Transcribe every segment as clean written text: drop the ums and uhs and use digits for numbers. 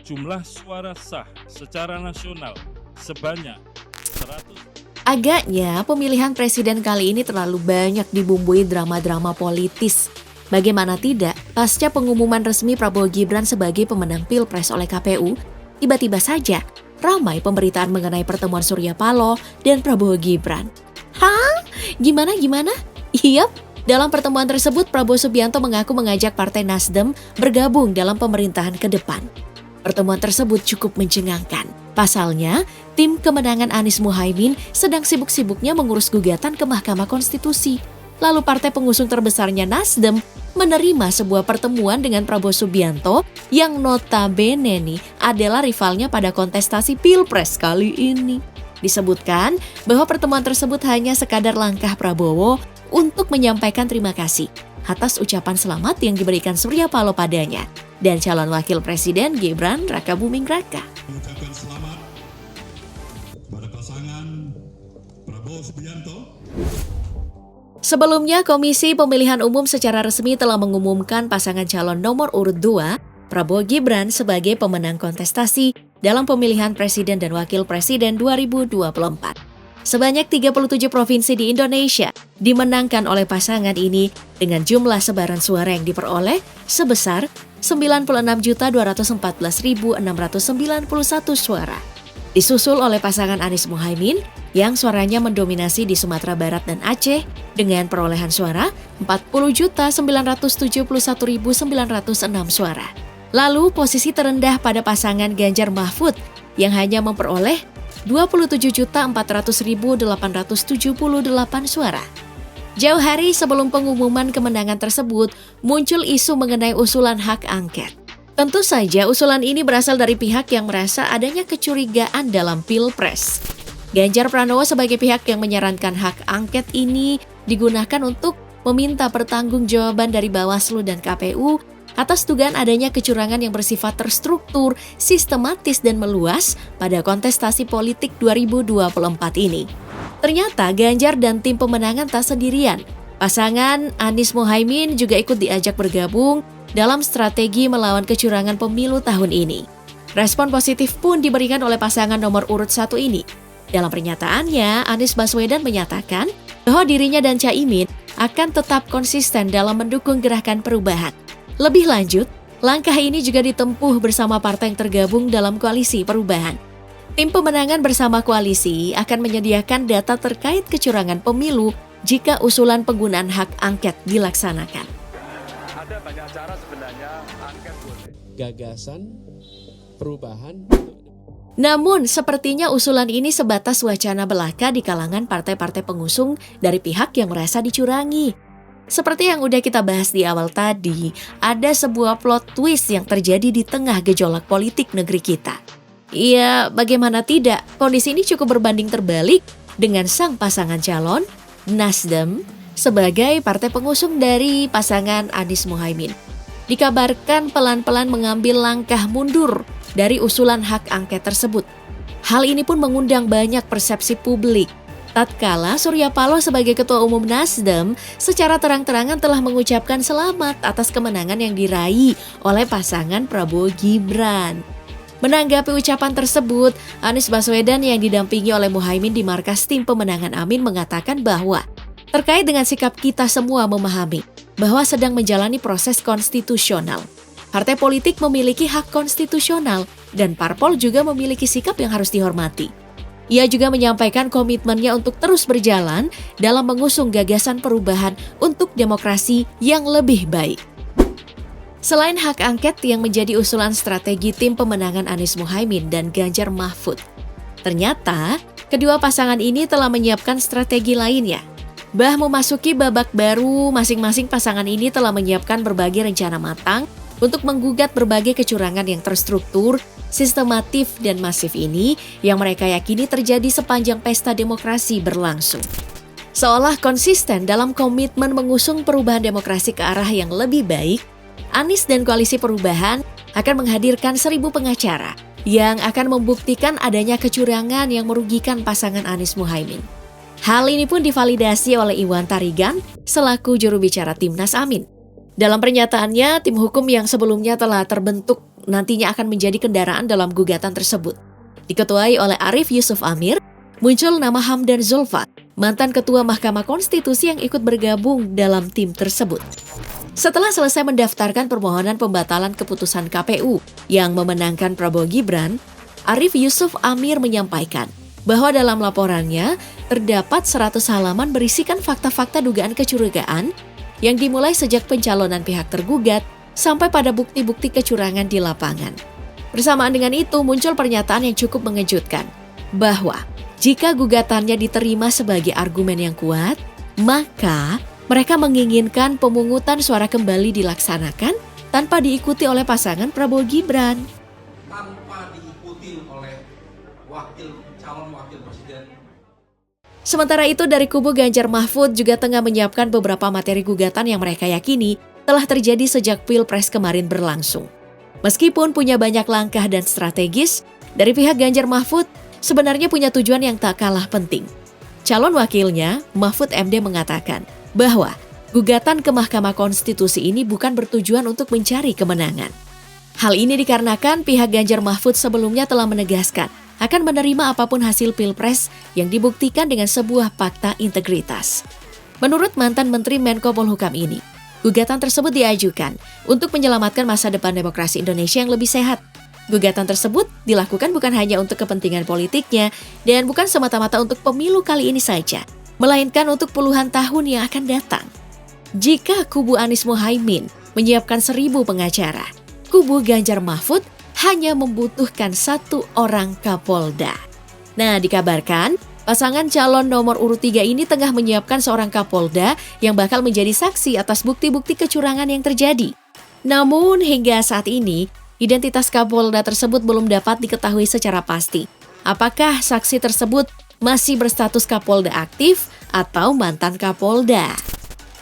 jumlah suara sah secara nasional sebanyak 100. Agaknya pemilihan presiden kali ini terlalu banyak dibumbui drama-drama politis. Bagaimana tidak, pasca pengumuman resmi Prabowo Gibran sebagai pemenang Pilpres oleh KPU, tiba-tiba saja ramai pemberitaan mengenai pertemuan Surya Paloh dan Prabowo Gibran. Hah? Gimana? Iya, dalam pertemuan tersebut Prabowo Subianto mengaku mengajak Partai Nasdem bergabung dalam pemerintahan ke depan. Pertemuan tersebut cukup mencengangkan. Pasalnya, tim kemenangan Anies Muhaimin sedang sibuk-sibuknya mengurus gugatan ke Mahkamah Konstitusi. Lalu partai pengusung terbesarnya Nasdem menerima sebuah pertemuan dengan Prabowo Subianto yang notabene nih adalah rivalnya pada kontestasi Pilpres kali ini. Disebutkan bahwa pertemuan tersebut hanya sekadar langkah Prabowo untuk menyampaikan terima kasih atas ucapan selamat yang diberikan Surya Paloh padanya dan calon wakil presiden Gibran Rakabuming Raka. Mengucapkan selamat kepada pasangan Prabowo Subianto. Sebelumnya, Komisi Pemilihan Umum secara resmi telah mengumumkan pasangan calon nomor urut 2, Prabowo Gibran sebagai pemenang kontestasi dalam pemilihan presiden dan wakil presiden 2024. Sebanyak 37 provinsi di Indonesia dimenangkan oleh pasangan ini dengan jumlah sebaran suara yang diperoleh sebesar 96.214.691 suara. Disusul oleh pasangan Anies Muhaimin yang suaranya mendominasi di Sumatera Barat dan Aceh dengan perolehan suara 40.971.906 suara. Lalu posisi terendah pada pasangan Ganjar Mahfud yang hanya memperoleh 27.400.878 suara. Jauh hari sebelum pengumuman kemenangan tersebut, muncul isu mengenai usulan hak angket. Tentu saja usulan ini berasal dari pihak yang merasa adanya kecurigaan dalam Pilpres. Ganjar Pranowo sebagai pihak yang menyarankan hak angket ini digunakan untuk meminta pertanggungjawaban dari Bawaslu dan KPU atas dugaan adanya kecurangan yang bersifat terstruktur, sistematis dan meluas pada kontestasi politik 2024 ini. Ternyata Ganjar dan tim pemenangan tak sendirian. Pasangan Anies Muhaimin juga ikut diajak bergabung dalam strategi melawan kecurangan pemilu tahun ini. Respon positif pun diberikan oleh pasangan nomor urut 1 ini. Dalam pernyataannya, Anies Baswedan menyatakan bahwa dirinya dan Caimin akan tetap konsisten dalam mendukung gerakan perubahan. Lebih lanjut, langkah ini juga ditempuh bersama partai yang tergabung dalam koalisi perubahan. Tim pemenangan bersama koalisi akan menyediakan data terkait kecurangan pemilu jika usulan penggunaan hak angket dilaksanakan. Ada banyak cara sebenarnya angket boleh. Gagasan perubahan. Namun, sepertinya usulan ini sebatas wacana belaka di kalangan partai-partai pengusung dari pihak yang merasa dicurangi. Seperti yang udah kita bahas di awal tadi, ada sebuah plot twist yang terjadi di tengah gejolak politik negeri kita. Ya, bagaimana tidak, kondisi ini cukup berbanding terbalik dengan sang pasangan calon, Nasdem, sebagai partai pengusung dari pasangan Anies Muhaimin. Dikabarkan pelan-pelan mengambil langkah mundur dari usulan hak angket tersebut. Hal ini pun mengundang banyak persepsi publik. Tatkala Surya Paloh sebagai Ketua Umum Nasdem secara terang-terangan telah mengucapkan selamat atas kemenangan yang diraih oleh pasangan Prabowo Gibran. Menanggapi ucapan tersebut, Anies Baswedan yang didampingi oleh Muhaimin di markas tim pemenangan Amin mengatakan bahwa terkait dengan sikap kita semua memahami bahwa sedang menjalani proses konstitusional. Partai politik memiliki hak konstitusional dan parpol juga memiliki sikap yang harus dihormati. Ia juga menyampaikan komitmennya untuk terus berjalan dalam mengusung gagasan perubahan untuk demokrasi yang lebih baik. Selain hak angket yang menjadi usulan strategi tim pemenangan Anies Muhaimin dan Ganjar Mahfud, ternyata kedua pasangan ini telah menyiapkan strategi lainnya. Memasuki babak baru, masing-masing pasangan ini telah menyiapkan berbagai rencana matang untuk menggugat berbagai kecurangan yang terstruktur, sistematif dan masif ini yang mereka yakini terjadi sepanjang pesta demokrasi berlangsung. Seolah konsisten dalam komitmen mengusung perubahan demokrasi ke arah yang lebih baik, Anies dan Koalisi Perubahan akan menghadirkan 1.000 pengacara yang akan membuktikan adanya kecurangan yang merugikan pasangan Anies Muhaimin. Hal ini pun divalidasi oleh Iwan Tarigan selaku juru bicara Timnas Amin. Dalam pernyataannya, tim hukum yang sebelumnya telah terbentuk nantinya akan menjadi kendaraan dalam gugatan tersebut. Diketuai oleh Arief Yusuf Amir, muncul nama Hamdan Zulfa, mantan Ketua Mahkamah Konstitusi yang ikut bergabung dalam tim tersebut. Setelah selesai mendaftarkan permohonan pembatalan keputusan KPU yang memenangkan Prabowo Gibran, Arief Yusuf Amir menyampaikan bahwa dalam laporannya terdapat 100 halaman berisikan fakta-fakta dugaan kecurigaan yang dimulai sejak pencalonan pihak tergugat sampai pada bukti-bukti kecurangan di lapangan. Bersamaan dengan itu muncul pernyataan yang cukup mengejutkan bahwa jika gugatannya diterima sebagai argumen yang kuat, maka mereka menginginkan pemungutan suara kembali dilaksanakan tanpa diikuti oleh pasangan Prabowo Gibran. Tanpa diikuti oleh calon wakil presiden. Sementara itu dari kubu Ganjar Mahfud juga tengah menyiapkan beberapa materi gugatan yang mereka yakini telah terjadi sejak Pilpres kemarin berlangsung. Meskipun punya banyak langkah dan strategis, dari pihak Ganjar Mahfud sebenarnya punya tujuan yang tak kalah penting. Calon wakilnya, Mahfud MD mengatakan bahwa gugatan ke Mahkamah Konstitusi ini bukan bertujuan untuk mencari kemenangan. Hal ini dikarenakan pihak Ganjar Mahfud sebelumnya telah menegaskan akan menerima apapun hasil Pilpres yang dibuktikan dengan sebuah fakta integritas. Menurut mantan Menteri Menko Polhukam ini, gugatan tersebut diajukan untuk menyelamatkan masa depan demokrasi Indonesia yang lebih sehat. Gugatan tersebut dilakukan bukan hanya untuk kepentingan politiknya dan bukan semata-mata untuk pemilu kali ini saja, melainkan untuk puluhan tahun yang akan datang. Jika kubu Anies Mohaimin menyiapkan 1.000 pengacara, kubu Ganjar Mahfud hanya membutuhkan 1 orang Kapolda. Nah, dikabarkan pasangan calon nomor urut 3 ini tengah menyiapkan seorang Kapolda yang bakal menjadi saksi atas bukti-bukti kecurangan yang terjadi. Namun hingga saat ini, identitas Kapolda tersebut belum dapat diketahui secara pasti. Apakah saksi tersebut masih berstatus Kapolda aktif atau mantan Kapolda?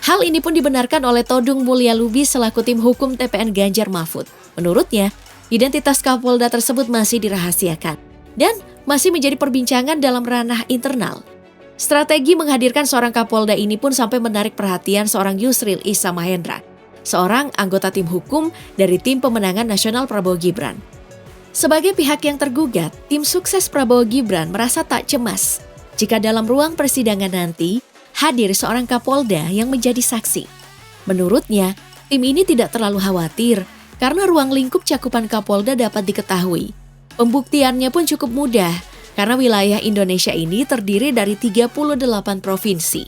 Hal ini pun dibenarkan oleh Todung Mulya Lubis selaku tim hukum TPN Ganjar Mahfud. Menurutnya, identitas Kapolda tersebut masih dirahasiakan dan masih menjadi perbincangan dalam ranah internal. Strategi menghadirkan seorang Kapolda ini pun sampai menarik perhatian seorang Yusril Issa Mahendra, seorang anggota tim hukum dari tim pemenangan nasional Prabowo Gibran. Sebagai pihak yang tergugat, tim sukses Prabowo Gibran merasa tak cemas jika dalam ruang persidangan nanti hadir seorang Kapolda yang menjadi saksi. Menurutnya, tim ini tidak terlalu khawatir karena ruang lingkup cakupan Kapolda dapat diketahui. Pembuktiannya pun cukup mudah karena wilayah Indonesia ini terdiri dari 38 provinsi.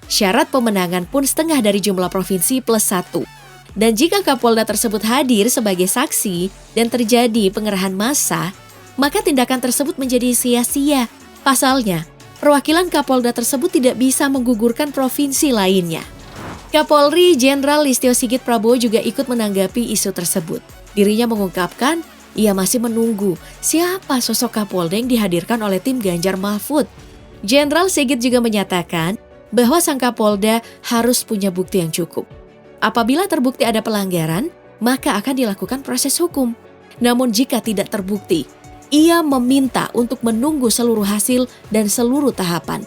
Syarat pemenangan pun setengah dari jumlah provinsi plus 1. Dan jika Kapolda tersebut hadir sebagai saksi dan terjadi pengerahan massa, maka tindakan tersebut menjadi sia-sia. Pasalnya, perwakilan Kapolda tersebut tidak bisa menggugurkan provinsi lainnya. Kapolri Jenderal Listio Sigit Prabowo juga ikut menanggapi isu tersebut. Dirinya mengungkapkan, ia masih menunggu siapa sosok Kapolda yang dihadirkan oleh tim Ganjar Mahfud. Jenderal Sigit juga menyatakan bahwa sang Kapolda harus punya bukti yang cukup. Apabila terbukti ada pelanggaran, maka akan dilakukan proses hukum. Namun jika tidak terbukti, ia meminta untuk menunggu seluruh hasil dan seluruh tahapan,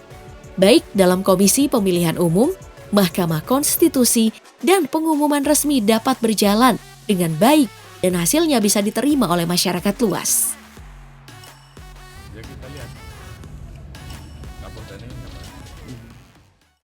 baik dalam Komisi Pemilihan Umum, Mahkamah Konstitusi, dan pengumuman resmi dapat berjalan dengan baik dan hasilnya bisa diterima oleh masyarakat luas.